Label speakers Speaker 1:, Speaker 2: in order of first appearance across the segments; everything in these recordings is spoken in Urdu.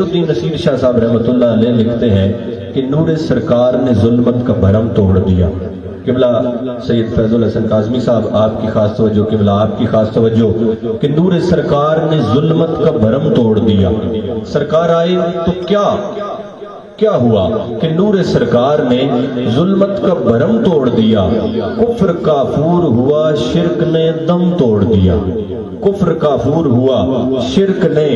Speaker 1: الدین نصیر شاہ صاحب رحمۃ اللہ علیہ لکھتے ہیں کہ نور سرکار نے ظلمت کا بھرم توڑ دیا۔ قبلہ سید فیض الحسن کاظمی صاحب آپ کی خاص توجہ، قبلہ آپ کی خاص توجہ کہ نور سرکار نے ظلمت کا بھرم توڑ دیا۔ سرکار آئے تو کیا ہوا کہ نور سرکار نے ظلمت کا بھرم توڑ دیا، کفر کافور ہوا، شرک نے دم توڑ دیا۔ کفر کافور ہوا، شرک نے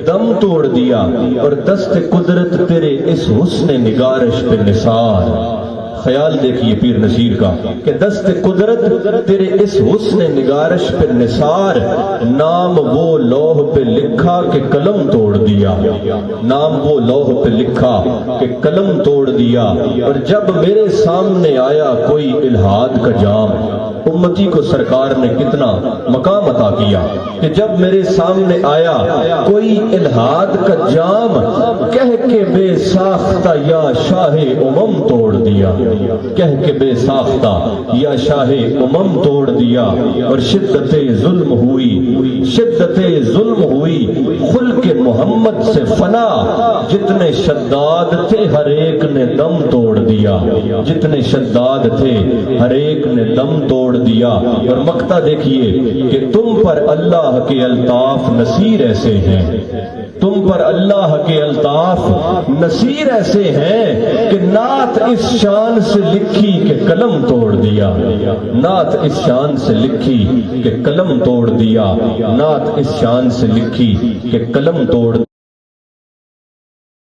Speaker 1: دم توڑ دیا، اور دست قدرت تیرے اس حسن نگارش پہ نثار۔ خیال دیکھیے پیر نصیر کا کہ دست قدرت تیرے اس حسن نگارش پہ نثار، نام وہ لوح پہ لکھا کہ قلم توڑ دیا۔ نام وہ لوح پہ لکھا کہ قلم توڑ دیا، اور جب میرے سامنے آیا کوئی الہاد کا جام، امتی کو سرکار نے کتنا مقام عطا کیا کہ جب میرے سامنے آیا کوئی الہاد کا جام، کہہ کے بے ساختہ یا شاہ امم توڑ دیا۔ کہہ کے بے ساختہ یا شاہ امم توڑ دیا، اور شدت ظلم ہوئی، شدت ظلم ہوئی، خلق محمد سے فنا، جتنے شداد تھے ہر ایک نے دم توڑ دیا۔ جتنے شداد تھے ہر ایک نے دم توڑ دیا۔ اور مقطع دیکھیے کہ تم پر اللہ کے الطاف نصیر ایسے ہیں، تم پر اللہ کے الطاف نصیر ایسے ہیں کہ نعت اس شان سے لکھی کہ قلم توڑ دیا۔ نعت اس شان سے لکھی کہ قلم توڑ دیا۔ نعت اس شان سے لکھی کہ قلم توڑ